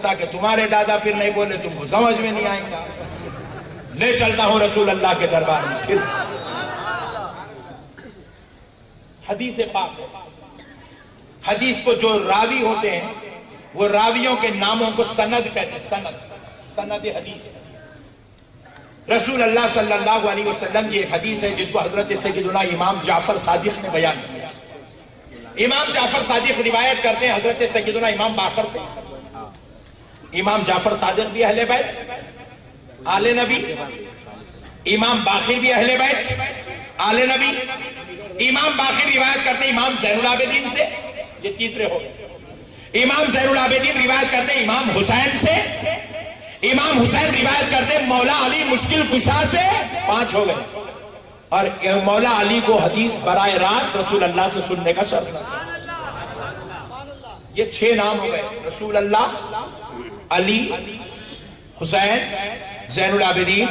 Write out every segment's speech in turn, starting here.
سکتا کہ تمہارے دادا پھر نہیں بولے تم کو سمجھ میں نہیں آئیں گا. لے چلتا ہوں رسول اللہ کے دربار میں پھر سے. حدیث پاک ہے. حدیث کو جو راوی ہوتے ہیں وہ راویوں کے ناموں کو سند کہتے ہیں. سند حدیث. رسول اللہ صلی اللہ علیہ وسلم کی ایک حدیث ہے جس کو حضرت سیدنا امام جعفر صادق نے بیان کیا. امام جعفر صادق روایت کرتے ہیں حضرت سیدنا امام باقر سے. امام جعفر صادق بھی اہل بیت آل نبی, امام باقر بھی اہل بیت آل نبی. امام باقر روایت کرتے ہیں امام زین العابدین سے, یہ تیسرے ہو گئے. امام زین العابدین روایت کرتے ہیں امام حسین سے. امام حسین روایت کرتے ہیں مولا علی مشکل کشا سے, 5 ہو گئے. اور مولا علی کو حدیث براہ راست رسول اللہ سے سننے کا شرف نصیب. یہ 6 نام ہو گئے. رسول اللہ, علی, حسین, زین العابدین,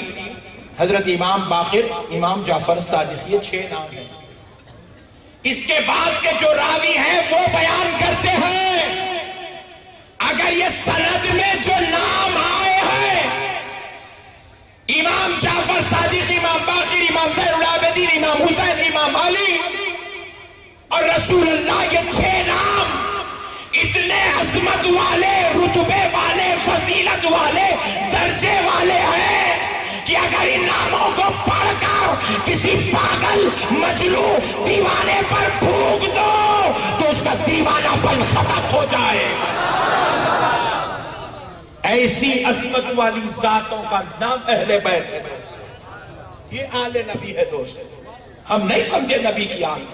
حضرت امام باقر, امام جعفر صادق, یہ 6 نام ہیں. اس کے بعد کے جو راوی ہیں وہ بیان کرتے ہیں اگر یہ سند میں جو نام آئے ہیں امام جعفر صادق, امام باقر, امام زین العابدین, امام حسین, امام علی اور رسول اللہ, یہ 6 نام اتنے عظمت والے, رتبے والے, فضیلت والے, درجے والے ہیں کہ اگر ان ناموں کو پڑھ کر کسی پاگل, مجنو, دیوانے پر پھونک دو تو اس کا دیوانہ پن ختم ہو جائے. ایسی عظمت والی ذاتوں کا نام اہل بیت ہے. یہ آل نبی ہے دوست. ہم نہیں سمجھے نبی کی آل,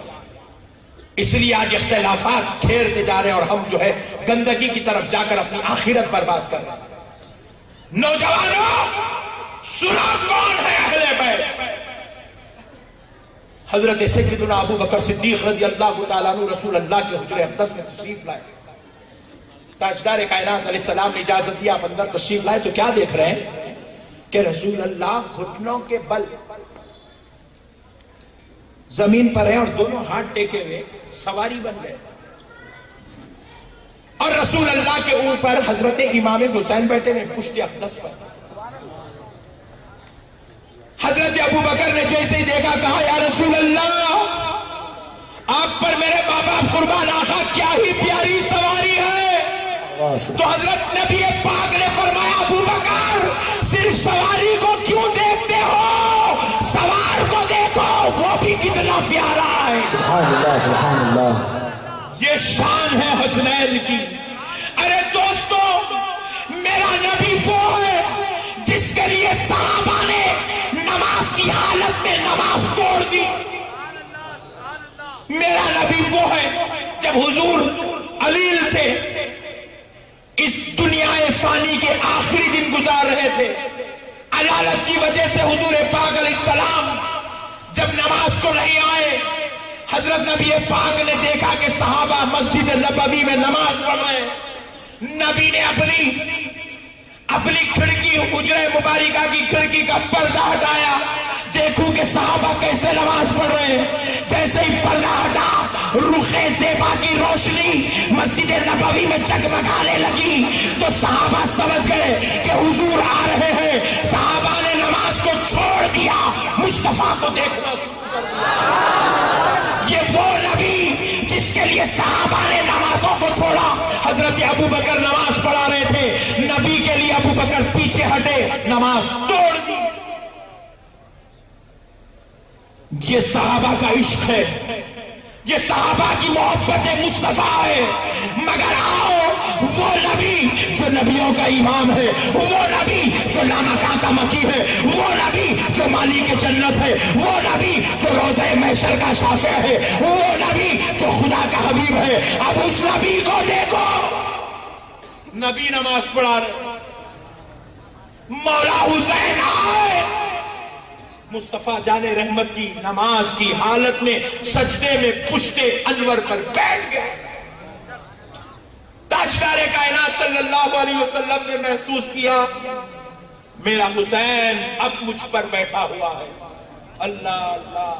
اس لیے آج اختلافات گھیرتے جا رہے ہیں اور ہم جو ہے گندگی کی طرف جا کر اپنی آخرت برباد کر رہے ہیں. نوجوانوں سنو کون ہے اہل بیت. حضرت سیدنا ابو بکر صدیق رضی اللہ تعالیٰ عنہ رسول اللہ کے حجرہ اقدس میں تشریف لائے. تاجدار کائنات علیہ السلام نے اجازت دیا, آپ اندر تشریف لائے تو کیا دیکھ رہے ہیں کہ رسول اللہ گھٹنوں کے بل زمین پر ہیں اور دونوں ہاتھ ٹیکے ہوئے سواری بن گئے. اور رسول اللہ کے اوپر حضرت امام حسین بیٹھے ہیں پشت اقدس پر. حضرت ابو بکر نے جیسے ہی دیکھا کہا یا رسول اللہ آپ پر میرے باپ قربان آقا کیا ہی پیاری سواری ہے. تو حضرت نبی پاک نے فرمایا ابو بکر صرف سواری کو کیوں دیکھتے ہو, سوار کو دیکھو, وہ بھی کتنا پیارا ہے. سبحان اللہ, سبحان اللہ. یہ شان ہے حسنین کی. ارے دوستو میرا نبی وہ ہے جس کے لیے صحابہ نے نماز کی حالت میں نماز توڑ دی. میرا نبی وہ ہے جب حضور علیل تھے, اس دنیا فانی کے آخری دن گزار رہے تھے, علالت کی وجہ سے حضور پاک علیہ السلام جب نماز کو نہیں آئے, حضرت نبی پاک نے دیکھا کہ صحابہ مسجد نبوی میں نماز پڑھ رہے ہیں. نبی نے اپنی کھڑکی, حجرہ مبارکہ کی کھڑکی کا پردہ ہٹایا, دیکھوں کہ صحابہ کیسے نماز پڑھ رہے ہیں. جیسے ہی پردہ ہٹا, رخ زیبا کی روشنی مسجد نبوی میں جگمگانے لگی تو صحابہ سمجھ گئے کہ حضور آ رہے ہیں. صحابہ نے نماز کو چھوڑ دیا, مصطفیٰ کو دیکھنا شروع کر دیا. یہ وہ نبی جس کے لیے صحابہ نے نمازوں کو چھوڑا. حضرت ابو بکر نماز پڑھا رہے تھے, نبی کے لیے ابو بکر پیچھے ہٹے, نماز توڑ دی. یہ صحابہ کا عشق ہے, یہ صحابہ کی محبت مصطفیٰ ہے. مگر آؤ وہ نبی جو نبیوں کا امام ہے, وہ نبی جو لامکاں کا مکی ہے, وہ نبی جو مالک جنت ہے, وہ نبی جو روضہ محشر کا شافع ہے, وہ نبی جو خدا کا حبیب ہے. اب اس نبی کو دیکھو, نبی نماز پڑھا رہے, مولا حسین آئے, مصطفیٰ جان رحمت کی نماز کی حالت میں سجدے میں پشت انور پر بیٹھ گئے. تاجدار کائنات صلی اللہ علیہ وسلم نے محسوس کیا میرا حسین اب مجھ پر بیٹھا ہوا ہے. اللہ اللہ.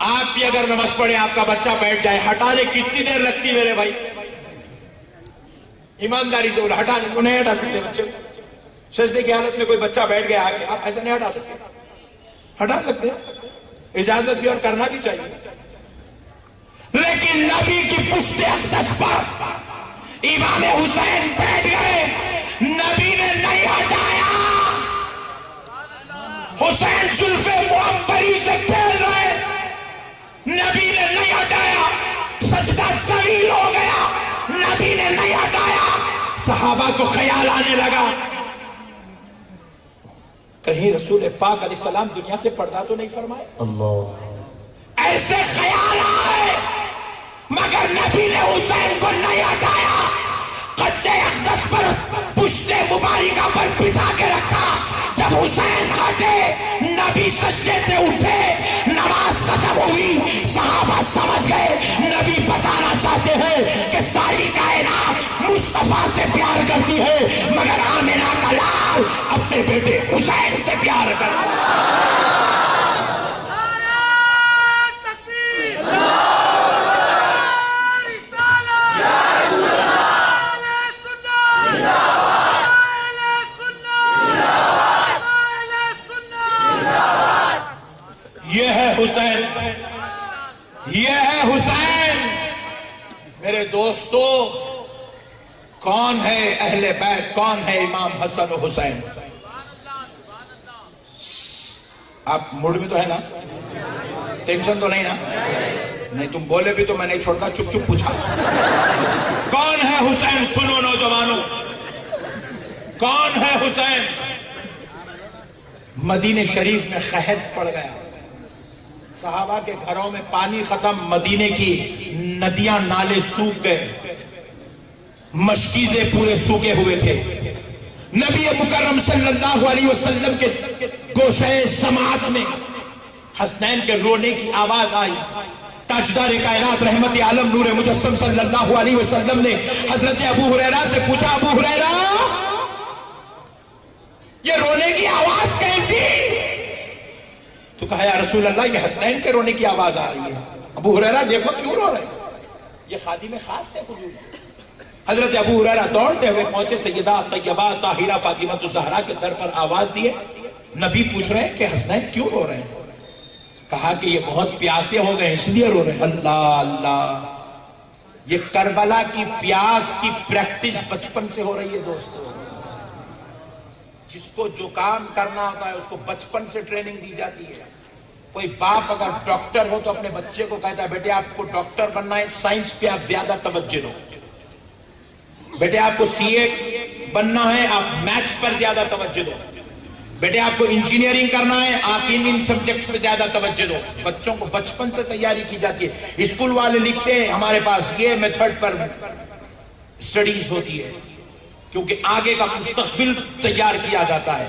آپ بھی اگر نماز پڑھیں, آپ کا بچہ بیٹھ جائے, ہٹانے کتنی دیر لگتی میرے بھائی؟ ایمانداری سے بولا ہٹا نہیں ہٹا سکتے بچے سجدے کی حالت میں کوئی بچہ بیٹھ گیا آگے آپ ایسا نہیں ہٹا سکتے ہٹا سکتے اجازت بھی اور کرنا بھی چاہیے لیکن نبی کی پشت اقدس پر امام حسین بیٹھ گئے نبی نے نہیں ہٹایا حسین زلف معبری سے کھیل رہے نبی نے نہیں ہٹایا سجدہ طویل ہو گیا نبی نے نہیں ہٹایا صحابہ کو خیال آنے لگا کہیں رسول پاک علیہ السلام دنیا سے پردہ تو نہیں فرمائے اللہ ایسے خیال آئے مگر نبی نے حسین کو نہیں ہٹایا قد اقدس پر پشت مبارکہ پر بٹھا کے رکھا جب حسین ہٹے نبی سجدے سے اٹھے نماز ختم ہوئی صحابہ سمجھ گئے نبی بتانا چاہتے ہیں کہ ساری کائنات مصطفیٰ سے پیار کرتی ہے مگر آمنہ کا لال اپنے بیٹے حسین سے پیار کرتا ہے یہ ہے حسین یہ ہے حسین میرے دوستو کون ہے اہل بیت کون ہے امام حسن و حسین آپ موڈ میں تو ہے نا ٹینشن تو نہیں نا نہیں تم بولے بھی تو میں نہیں چھوڑتا چپ چپ پوچھا کون ہے حسین سنو نوجوانوں کون ہے حسین مدینہ شریف میں قحط پڑ گیا صحابہ کے گھروں میں پانی ختم مدینے کی ندیاں نالے سوکھ گئے مشکیزیں پورے سوکھے ہوئے تھے نبی مکرم صلی اللہ علیہ وسلم کے گوشے سماعت میں حسنین کے رونے کی آواز آئی تاجدار کائنات رحمت عالم نور مجسم صلی اللہ علیہ وسلم نے حضرت ابو ہریرہ سے پوچھا ابو ہریرہ یہ رونے کی آواز کیسی تو کہا یا رسول اللہ یہ حسنین کے رونے کی آواز آ رہی ہے ابو ہریرہ دیکھو کیوں رو رہے یہ خادم خاص تھے حضور حضرت ابو ہریرہ دوڑتے ہوئے پہنچے سیدہ طیبہ طاہرہ فاطمہ الزہرا کے در پر آواز دیے نبی پوچھ رہے ہیں کہ حسنین کیوں رو رہے ہیں کہا کہ یہ بہت پیاسے ہو گئے اس لیے رو رہے ہیں اللہ اللہ یہ کربلا کی پیاس کی پریکٹس بچپن سے ہو رہی ہے دوستو جس کو جو کام کرنا ہوتا ہے اس کو بچپن سے ٹریننگ دی جاتی ہے کوئی باپ اگر ڈاکٹر ہو تو اپنے بچے کو کہتا ہے بیٹے آپ کو ڈاکٹر بننا ہے سائنس پہ آپ زیادہ توجہ دو بیٹے آپ کو سی اے بننا ہے آپ میتھس پر زیادہ توجہ دو بیٹے آپ کو انجینئرنگ کرنا ہے آپ ان سبجیکٹس پہ زیادہ توجہ دو بچوں کو بچپن سے تیاری کی جاتی ہے اسکول والے لکھتے ہیں ہمارے پاس یہ میتھڈ پر اسٹڈیز ہوتی ہے کیونکہ آگے کا مستقبل تیار کیا جاتا ہے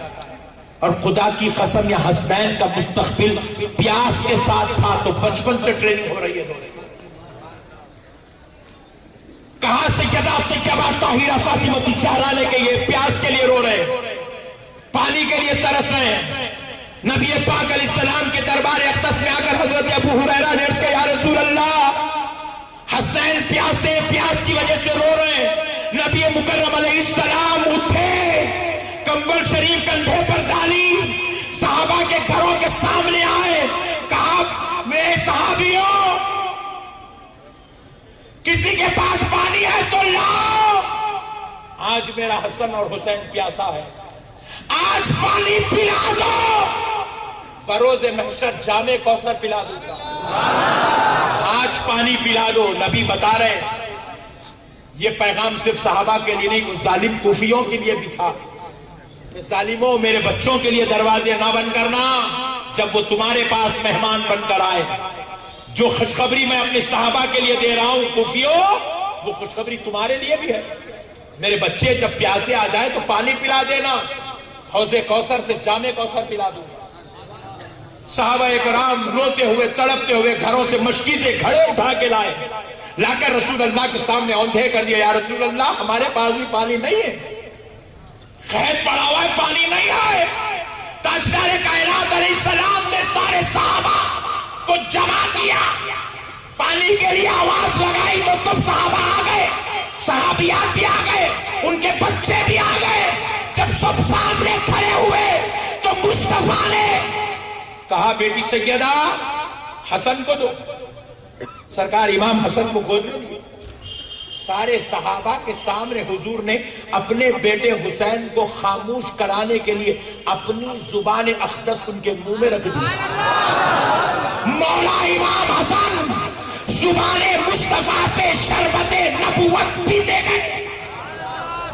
اور خدا کی قسم یا حسنین کا مستقبل پیاس کے ساتھ تھا تو بچپن سے ٹریننگ ہو رہی ہے کہاں سے جدا طیبہ طاہرہ فاطمہ الزہرا نے کہ یہ پیاس کے لیے رو رہے پانی کے لیے ترس رہے ہیں نبی پاک علیہ السلام کے دربار اقدس میں آ کر حضرت ابو ہریرہ نے عرض کیا یا رسول اللہ حسنین پیاس کی وجہ سے رو رہے ہیں نبی مکرم علیہ السلام اٹھے کمبل شریف کندھے پر ڈالی صحابہ کے گھروں کے سامنے آئے کہا میرے صحابیوں کسی کے پاس پانی ہے تو لاؤ آج میرا حسن اور حسین پیاسا ہے آج پانی پلا دو بروز محشر جام کوثر پلا دوں گا آج پانی پلا دو نبی بتا رہے یہ پیغام صرف صحابہ کے لیے نہیں وہ ظالم کوفیوں کے لیے بھی تھا ظالموں میرے بچوں کے لیے دروازے نہ بند کرنا جب وہ تمہارے پاس مہمان بن کر آئے جو خوشخبری میں اپنے صحابہ کے لیے دے رہا ہوں کوفیوں وہ خوشخبری تمہارے لیے بھی ہے میرے بچے جب پیاسے آ جائے تو پانی پلا دینا حوض کوثر سے جام کوثر پلا دوں صحابہ کرام روتے ہوئے تڑپتے ہوئے گھروں سے مشکی سے گھڑے اٹھا کے لائے لا کر رسول اللہ کے سامنے اوندھے کر دیا یا رسول اللہ ہمارے پاس بھی پانی نہیں ہے قحط پڑا ہوا ہے پانی نہیں آئے تاجدار کائنات علیہ السلام نے سارے صحابہ کو جمع کیا پانی کے لیے آواز لگائی تو سب صحابہ آ گئے صحابیات بھی آ گئے، ان کے بچے بھی آ گئے. جب سب سامنے کھڑے ہوئے تو مصطفیٰ نے کہا بیٹی سیدہ حسن کو دو. سرکار امام حسن کو گود میں لیے. سارے صحابہ کے سامنے حضور نے اپنے بیٹے حسین کو خاموش کرانے کے لیے اپنی زبان اقدس ان کے منہ میں رکھ دی. مولا امام حسن زبان مصطفیٰ سے شربت نبوت پیتے گئے.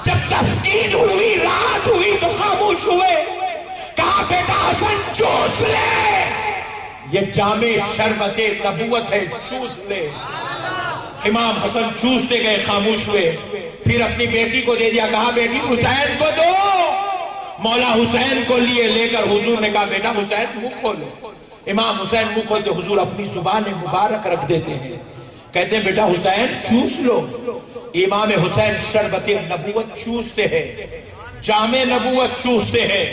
جب تسکین ہوئی، راحت ہوئی تو خاموش ہوئے. کہا بیٹا حسن چوس لے، یہ جام شربت نبوت ہے، چوس لے. امام حسن چوستے گئے، خاموش ہوئے. پھر اپنی بیٹی کو دے دیا. کہا بیٹی حسین کو دو. مولا حسین کو لے کر حضور نے کہا بیٹا حسین منہ کھولو. امام حسین منہ کھولتے حضور اپنی زبان مبارک رکھ دیتے ہیں. کہتے ہیں بیٹا حسین چوس لو. امام حسین شربت نبوت چوستے ہیں، جام نبوت چوستے ہیں.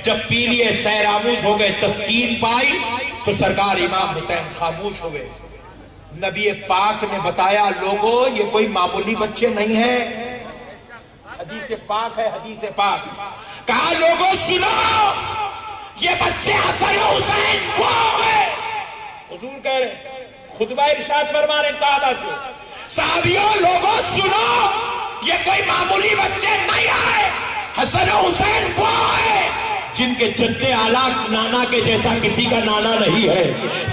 جب پی لیے سیرآموز ہو گئے، تسکین پائی تو سرکار امام حسین خاموش ہوئے. نبی پاک نے بتایا لوگوں یہ کوئی معمولی بچے نہیں ہیں. حدیث پاک ہے، حدیث پاک. کہا لوگوں سنو، یہ بچے حسن و حسین وہ ہیں. حضور کہہ رہے، خطبہ ارشاد فرما رہے صحابہ سے، صحابیوں لوگوں سنو، یہ کوئی معمولی بچے نہیں آئے. حسن و حسین وہ ہیں جن کے جد اعلیٰ نانا کے جیسا کسی کا نانا نہیں ہے،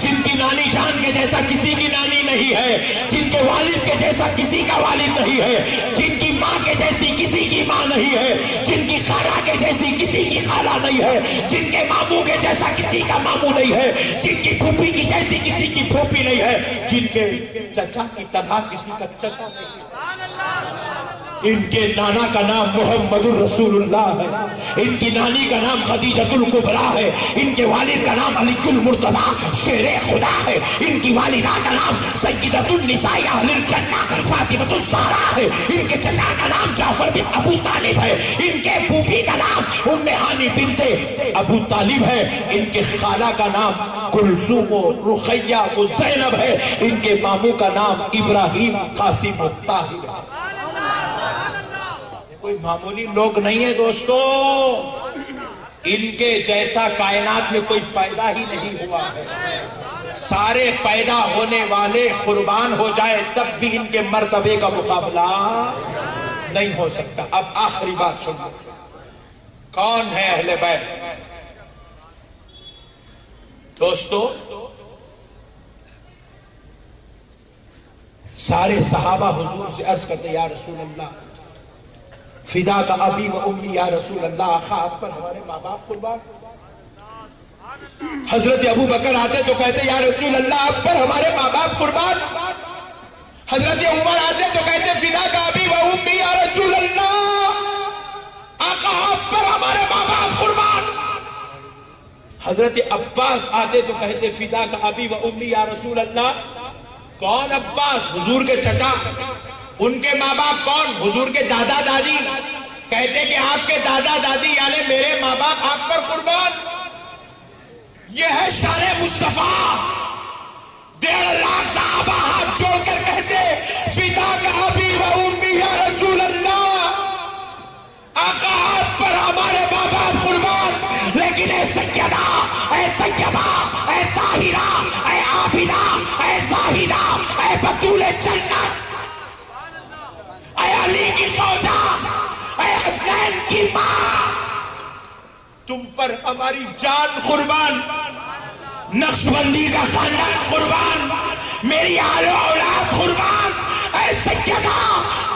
جن کی نانی جان کے جیسا کسی کی نانی نہیں ہے، جن کے والد کے جیسا کسی کا والد نہیں ہے، جن کی ماں کے جیسی کسی کی ماں نہیں ہے، جن کی خالہ کے جیسی کسی کی خالہ نہیں ہے، جن کے ماموں کے جیسا کسی کا ماموں نہیں ہے، جن کی پھوپھی کی جیسی کسی کی پھوپھی نہیں ہے، جن کے چچا کی طرح کسی کا چچا نہیں ہے. ان کے نانا کا نام محمد الرسول اللہ ہے، ان کی نانی کا نام خدیجۃ الکبریٰ ہے، ان کے والد کا نام علی المرتضیٰ شیر خدا ہے، ان کی والدہ کا نام سیدۃ النساء اہل الجنہ فاطمۃ الزہرا ہے، ان کے چچا کا نام جعفر بن ابو طالب ہے، ان کے پھوپھی کا نام ام ہانی بنت ابو طالب ہے، ان کے خالہ کا نام کلثوم و رقیہ و زینب ہے، ان کے ماموں کا نام ابراہیم قاسم و طاہر ہے. کوئی معمولی لوگ نہیں ہے دوستو. ان کے جیسا کائنات میں کوئی پیدا ہی نہیں ہوا ہے. سارے پیدا ہونے والے قربان ہو جائے تب بھی ان کے مرتبے کا مقابلہ نہیں ہو سکتا. اب آخری بات سنو، کون ہے اہل بیت؟ دوستو سارے صحابہ حضور سے عرض کرتے یا رسول اللہ فدا کا ابی و امی، یا رسول اللہ آقا آپ پر ہمارے ماں باپ قربان. حضرت ابو بکر آتے تو کہتے یا رسول اللہ آپ پر ہمارے ماں باپ قربان. حضرت عمر آتے تو کہتے فدا کا ابی و امی یا رسول اللہ آقا آپ پر ہمارے ماں باپ قربان. حضرت عباس آتے تو کہتے فدا کا ابی و امی یا رسول اللہ. کون عباس؟ حضور کے چچا. ان کے ماں باپ کون؟ حضور کے دادا دادی. کہتے کہ آپ کے دادا دادی یعنی میرے ماں باپ آپ پر قربان. یہ ہے شان مصطفیٰ. 1.5 لاکھ صحابہ ہاتھ جوڑ کر کہتے فدا کا ابی و امی یا رسول اللہ آقا آپ پر ہمارے ماں باپ قربان. لیکن اے سیدہ، اے طیبہ، اے طاہرہ، اے عابدہ، اے زاہدہ، اے بطول جنت، اے علی کی زوجہ، اے حسین کی ماں، تم پر ہماری جان قربان، نقشبندی کا خاندان قربان، میری آل و اولاد قربان. اے سیدہ،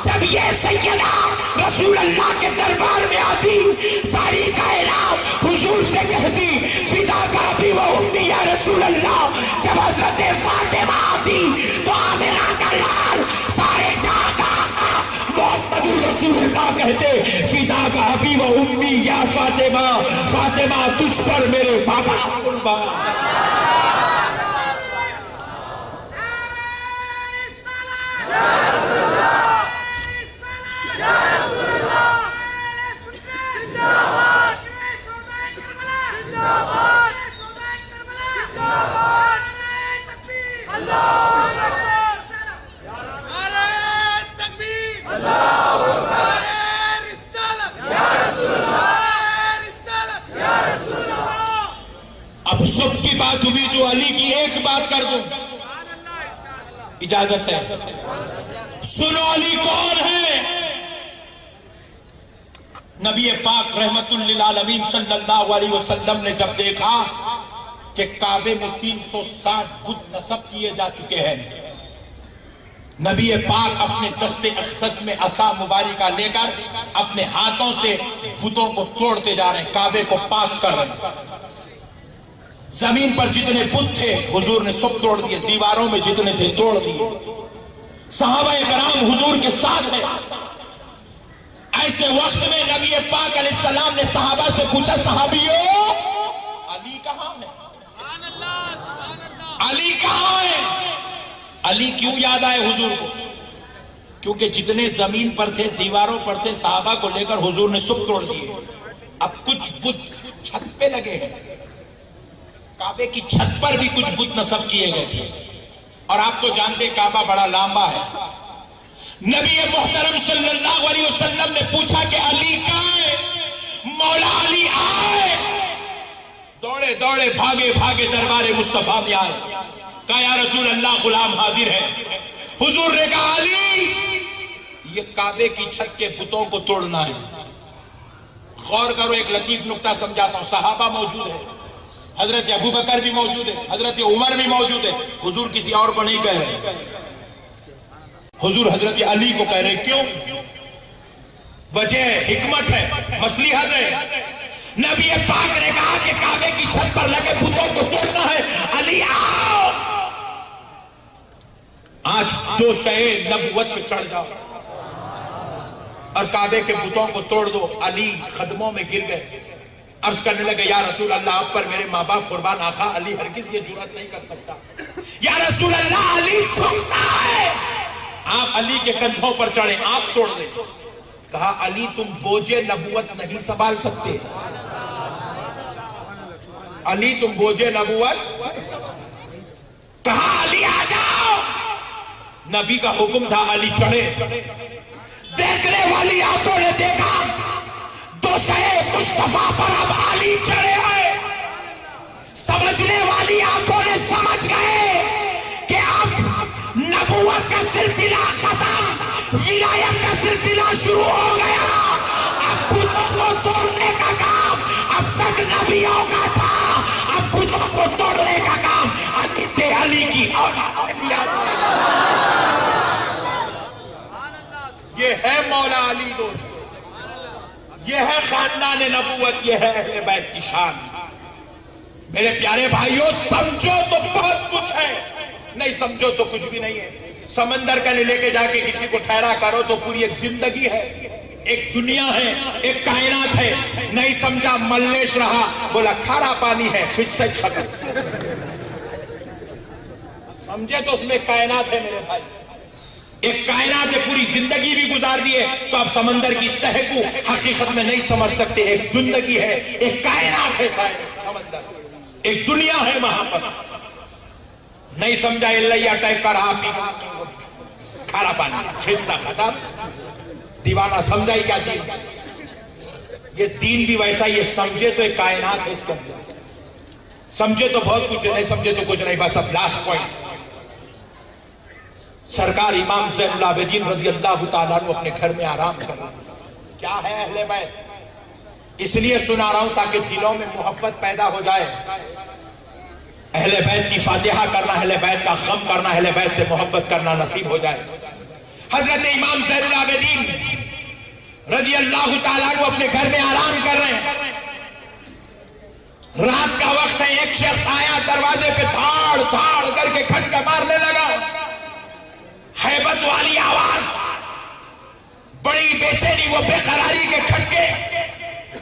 جب یہ سیدہ رسول اللہ کے دربار میں آتی ساری کائنات حضور سے کہتی فدا کا ابی و امی یا رسول اللہ. جب حضرت فاطمہ آتی تو آمنہ کا لال سارے جہاں کا محمد رسول اللہ کہتے فدا کا ابی و امی یا فاطمہ، فاطمہ تجھ پر میرے بابا قربان. اللہ کی بات ہوئی تو علی کی ایک بات کر دوں، اجازت ہے؟ سنو علی کون ہے؟ نبی پاک رحمت للعالمین صلی اللہ علیہ وسلم نے جب دیکھا کہ کعبے میں 360 بت نصب کیے جا چکے ہیں، نبی پاک اپنے دست اقدس میں عصا مبارکہ لے کر اپنے ہاتھوں سے بتوں کو توڑتے جا رہے ہیں، کعبے کو پاک کر رہے ہیں۔ زمین پر جتنے بت تھے حضور نے سب توڑ دیے، دیواروں میں جتنے تھے توڑ دیے۔ صحابہ کرام حضور کے ساتھ ہیں۔ ایسے وقت میں نبی پاک علیہ السلام نے صحابہ سے پوچھا، صحابیوں علی کہاں ہے؟ علی کہاں ہے؟ علی کیوں یاد آئے حضور کو؟ کیونکہ جتنے زمین پر تھے، دیواروں پر تھے، صحابہ کو لے کر حضور نے سب توڑ دیے۔ اب کچھ بت چھت پہ لگے ہیں، کعبے کی چھت پر بھی کچھ بت نصب کیے گئے تھے، اور آپ تو جانتے کعبہ بڑا لمبا ہے۔ نبی محترم صلی اللہ علیہ وسلم نے پوچھا کہ علی کہاں ہے؟ مولا علی آئے، دوڑے دوڑے بھاگے بھاگے دربار مصطفیٰ میں آئے، کہا یا رسول اللہ غلام حاضر ہے۔ حضور نے کہا علی یہ کعبے کی چھت کے بتوں کو توڑنا ہے۔ غور کرو، ایک لطیف نکتہ سمجھاتا ہوں۔ صحابہ موجود ہے، حضرت ابو بکر بھی موجود ہے، حضرت عمر بھی موجود ہے، حضور کسی اور کو نہیں کہہ رہے، حضور حضرت علی کو کہہ رہے۔ کیوں؟ وجہ حکمت ہے، مصلحت ہے۔ نبی پاک نے کہا کہ کعبے کی چھت پر لگے بتوں کو توڑنا ہے، علی آؤ، آج دو شے نبوت پہ چڑھ جاؤ اور کعبے کے بتوں کو توڑ دو۔ علی قدموں میں گر گئے، عرض کرنے لگے یا رسول اللہ آپ پر میرے ماں باپ قربان، آقا علی ہرگز یہ جرأت نہیں کر سکتا۔ یا رسول اللہ علی جھکتا ہے۔ آپ علی کے کندھوں پر چڑھے، آپ توڑ دیں۔ کہا علی تم بوجھ نبوت نہیں سنبھال سکتے، علی تم بوجھ نبوت۔ کہا علی آ جاؤ، نبی کا حکم تھا، علی چڑھے۔ دیکھنے والی آنکھوں نے دیکھا دو شے مصطفیٰ پر اب علی چڑھے ہیں۔ سمجھنے والی آنکھوں نے سمجھ گئے کہ اب نبوت کا سلسلہ ختم، ولایت کا سلسلہ شروع ہو گیا۔ اب بتوں کو توڑنے کا کام اب تک نبیوں کا تھا، اب بتوں کو توڑنے کا کام علی سے علی کی اولاد نے لیا۔ یہ ہے مولا علی دوست، یہ ہے خاندان نبوت، یہ ہے اہل بیت کی شان۔ میرے پیارے بھائیوں، سمجھو تو بہت کچھ ہے، نہیں سمجھو تو کچھ بھی نہیں ہے۔ سمندر کا لے کے جا کے کسی کو ٹھہرا کرو تو پوری ایک زندگی ہے، ایک دنیا ہے، ایک کائنات ہے۔ نہیں سمجھا ملش رہا، بولا کھارا پانی ہے، قصہ ختم۔ سمجھے تو اس میں کائنات ہے میرے بھائی، ایک کائنات ہے، پوری زندگی بھی گزار دیے تو آپ سمندر کی تہ کو حقیقت میں نہیں سمجھ سکتے۔ ایک زندگی ہے، ایک کائنات ہے، سمندر ایک دنیا ہے وہاں پر۔ نہیں سمجھا اللہ ٹائپ کا رہا، کھارا پانی، قصہ ختم۔ دیوانہ سمجھا ہی کیا دین؟ یہ دین بھی ویسا، یہ سمجھے تو ایک کائنات ہے اس کے اندر، سمجھے تو بہت کچھ، نہیں سمجھے تو کچھ نہیں۔ بس اب لاسٹ پوائنٹ، سرکار امام زین العابدین رضی اللہ تعالیٰ عنہ اپنے گھر میں آرام کر رہے ہیں۔ کیا ہے اہل بیت؟ اس لیے سنا رہا ہوں تاکہ دلوں میں محبت پیدا ہو جائے۔ اہل بیت کی فاتحہ کرنا، اہل بیت کا غم کرنا، اہل بیت سے محبت کرنا نصیب ہو جائے۔ حضرت امام زین العابدین رضی اللہ تعالیٰ عنہ اپنے گھر میں آرام کر رہے ہیں۔ رات کا وقت ہے، ایک شخص آیا، دروازے پہ دھاڑ دھاڑ کر کے کھٹکا مارنے لگا، ہیبت والی آواز، بڑی بے چینی، وہ بے قراری کے کھٹکے۔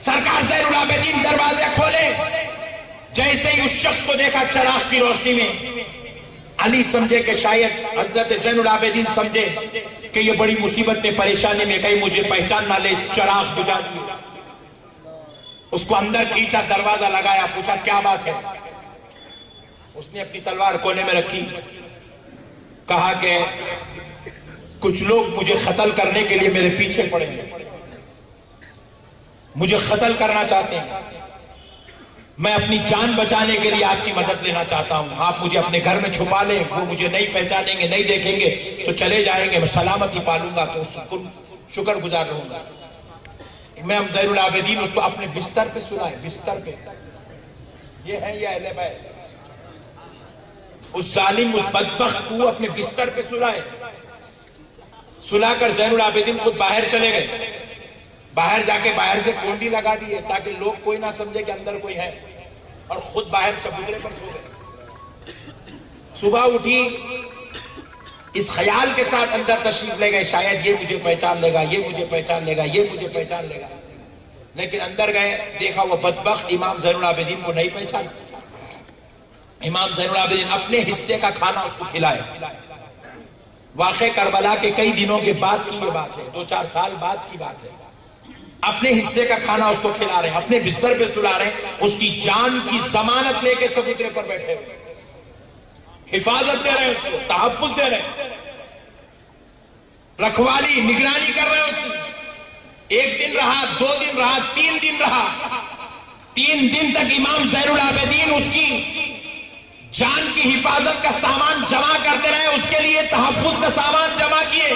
سرکار زین العابدین دروازے کھولے، جیسے ہی اس شخص کو دیکھا چراغ کی روشنی میں، علی سمجھے کہ شاید حضرت زین العابدین سمجھے کہ یہ بڑی مصیبت میں، پریشانی میں، کہیں مجھے پہچان نہ لے، چراغ بجھا دیا۔ اس کو اندر کھینچا، دروازہ لگایا، پوچھا کیا بات ہے؟ اس نے اپنی تلوار کونے میں رکھی، کہا کہ کچھ لوگ مجھے قتل کرنے کے لیے میرے پیچھے پڑے ہیں، مجھے قتل کرنا چاہتے ہیں۔ میں اپنی جان بچانے کے لیے آپ کی مدد لینا چاہتا ہوں. آپ مجھے اپنے گھر میں چھپا لیں, وہ مجھے نہیں پہچانیں گے, نہیں دیکھیں گے تو چلے جائیں گے, میں سلامتی پالوں گا تو شکر گزار رہوں گا. امام زین العابدین اس کو اپنے بستر پہ سلائے, بستر پہ. یہ ہے یہ اہل بیت. اس ظالم اس بدبخت کو اپنے بستر پہ سلائے. سلا کر زین العابدین خود باہر چلے گئے. باہر جا کے باہر سے کونڈی لگا دی ہے تاکہ لوگ کوئی نہ سمجھے کہ اندر کوئی ہے, اور خود باہر چبوترے پر سو گئے. صبح اٹھی اس خیال کے ساتھ اندر تشریف لے گئے شاید یہ مجھے پہچان لے گا, یہ مجھے پہچان لے گا, یہ مجھے پہچان لے گا. لیکن اندر گئے, دیکھا وہ بدبخت امام زین العابدین کو نہیں پہچانا. امام زین العابدین اپنے حصے کا کھانا اس کو کھلائے. واقع کربلا کے کئی دنوں کے بعد کی یہ بات ہے, 2-4 سال بعد کی بات ہے. اپنے حصے کا کھانا اس کو کھلا رہے ہیں, اپنے بستر پہ سلا رہے ہیں, اس کی جان کی ضمانت لے کے چبوترے پر بیٹھے ہوئے, حفاظت دے رہے ہیں, اس کو تحفظ دے رہے ہیں, رکھوالی نگرانی کر رہے ہیں اس کی. 1 دن رہا, 2 دن رہا, 3 دن رہا. 3 دن تک امام زین العابدین اس کی جان کی حفاظت کا سامان جمع کرتے رہے, اس کے لیے تحفظ کا سامان جمع کیے,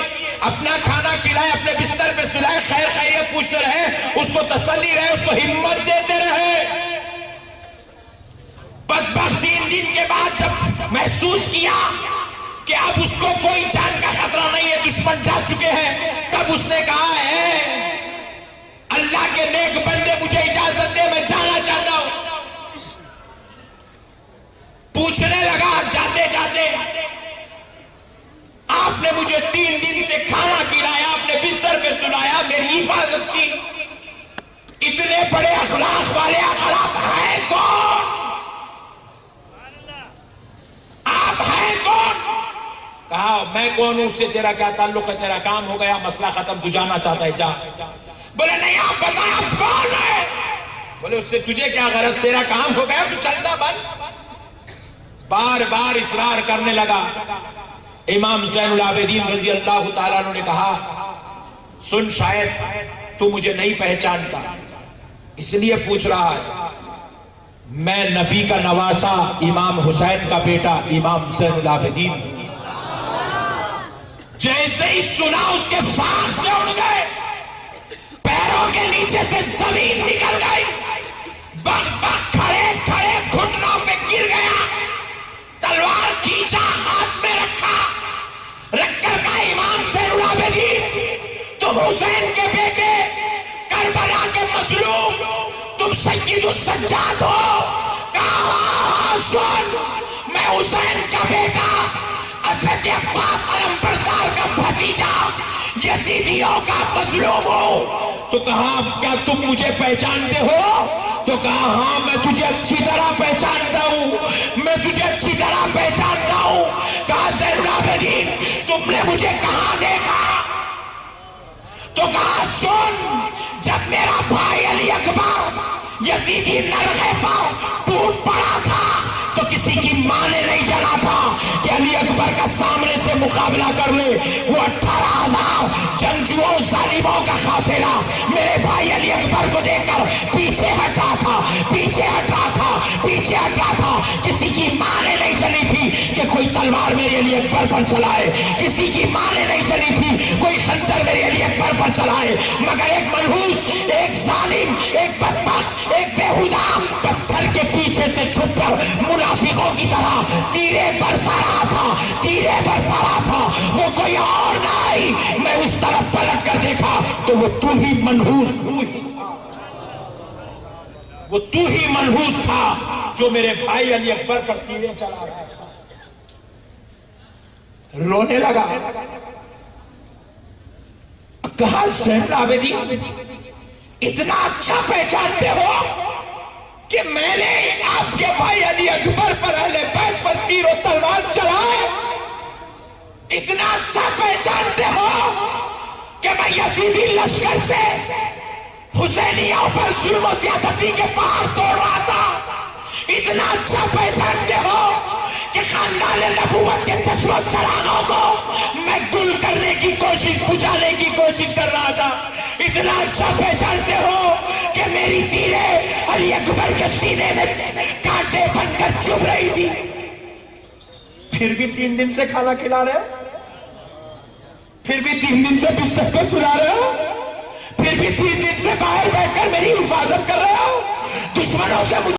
اپنا کھانا کھلائے, اپنے بستر پہ سلائے, خیر خیریت پوچھتے رہے, اس کو تسلی رہے, اس کو ہمت دیتے رہے. بدبخت 3 دن کے بعد جب محسوس کیا کہ اب اس کو کوئی جان کا خطرہ نہیں ہے, دشمن جا چکے ہیں, تب اس نے کہا ہے اللہ کے نیک بندے مجھے اجازت دے, میں جانا چاہتا ہوں. پوچھنے لگا جاتے جاتے, آپ نے مجھے 3 دن سے کھانا کھلایا, اپنے بستر پہ سلایا, میری حفاظت کی, اتنے بڑے اخلاق والے آپ ہیں کون؟ آپ ہیں کون؟ کہا میں کون ہوں, اس سے تیرا کیا تعلق ہے, تیرا کام ہو گیا, مسئلہ ختم, تو جانا چاہتا ہے جا. بولے نہیں آپ بتائیں آپ کون ہے. بولے اس سے تجھے کیا غرض, تیرا کام ہو گیا تو چلتا بند. بار بار اصرار کرنے لگا. امام زین العابدین رضی اللہ تعالیٰ عنہ نے کہا سن, شاید تو مجھے نہیں پہچانتا, اس لیے پوچھ رہا ہے, میں نبی کا نواسا امام حسین کا بیٹا امام زین العابدین. جیسے ہی سنا اس کے فاختے اڑ گئے, پیروں کے نیچے سے زمین نکل گئی, بخ بخ کھڑے کھڑے گھٹنوں پہ گر گیا, تلوار کھینچا, ہاتھ میں رکھا, رکھ کر کہا امام زین العابدین تم حسین کے بیٹے, کربلا کے مظلوم, تم سید السجاد ہو. کہا سن, میں حسین کا بیٹا, حضرت عباس علمبردار کا بھتیجا, یزیدیوں کا مظلوم ہو. تو کہا کیا تم مجھے پہچانتے ہو؟ تو کہا ہاں میں تجھے اچھی طرح پہچانتا ہوں, میں تجھے اچھی طرح پہچانتا ہوں. کہا زین العابدین تم نے مجھے کہاں دیکھا؟ تو کہا سن, جب میرا بھائی علی اکبر یزیدی نرغے پر ٹوٹ پڑا تھا تو کسی کی ماں نے نہیں جانا تھا کہ علی اکبر کا سامنے سے مقابلہ کر لے. وہ 18,000 جنگجوؤں ظالموں کا قافلہ میرے بھائی علی اکبر کو دیکھ کر پیچھے ہٹا تھا, پیچھے ہٹا تھا, پیچھے ہٹا تھا. کسی کی ماں نے نہیں چلی تھی کہ کوئی تلوار میرے علی اکبر پر چلائے, کسی کی ماں نے نہیں چلی تھی کوئی خنجر میرے علی اکبر پر چلائے, مگر ایک منحوس, ایک ظالم, ایک بدبخت, ایک بےہودہ پتھر کے پیچھے سے چھپ کر منافقوں کی طرح تیرے برسا رہا تھا, تیرے برسا رہا تھا. وہ کوئی اور نہیں, میں اس طرف پلٹ کر دیکھا تو وہ تو ہی منحوس, وہ تو ہی منحوس تھا جو میرے بھائی علی اکبر پر تیرے چلا رہا تھا. رونے لگا. کہا زین العابدین اتنا اچھا پہچانتے ہو کہ میں نے آپ کے بھائی علی اکبر پر اہل بیت پر تیر و تلوار چلائے؟ اتنا اچھا پہچانتے ہو کہ میں یزیدی لشکر سے حسینیوں پر ظلم و زیادتی کے پہاڑ توڑ رہا تھا؟ اتنا اچھا پہچانتے ہو کہ خاندان نبوت کے چشم و چراغوں کو میں گل کرنے کی کوشش, بجھانے کی کوشش رہا تھا. اتنا اچھا پہچانتے ہو کہ میری تیریں علی اکبر کے کے سینے میں کانٹے بن کر چبھ رہی تھی، پھر بھی 3 دن سے کھانا کھلا رہے ہو، پھر بھی 3 دن سے بستر پہ سلا رہے ہو، پھر بھی 3 دن سے باہر بیٹھ کر میری حفاظت کر رہے ہو، دشمنوں سے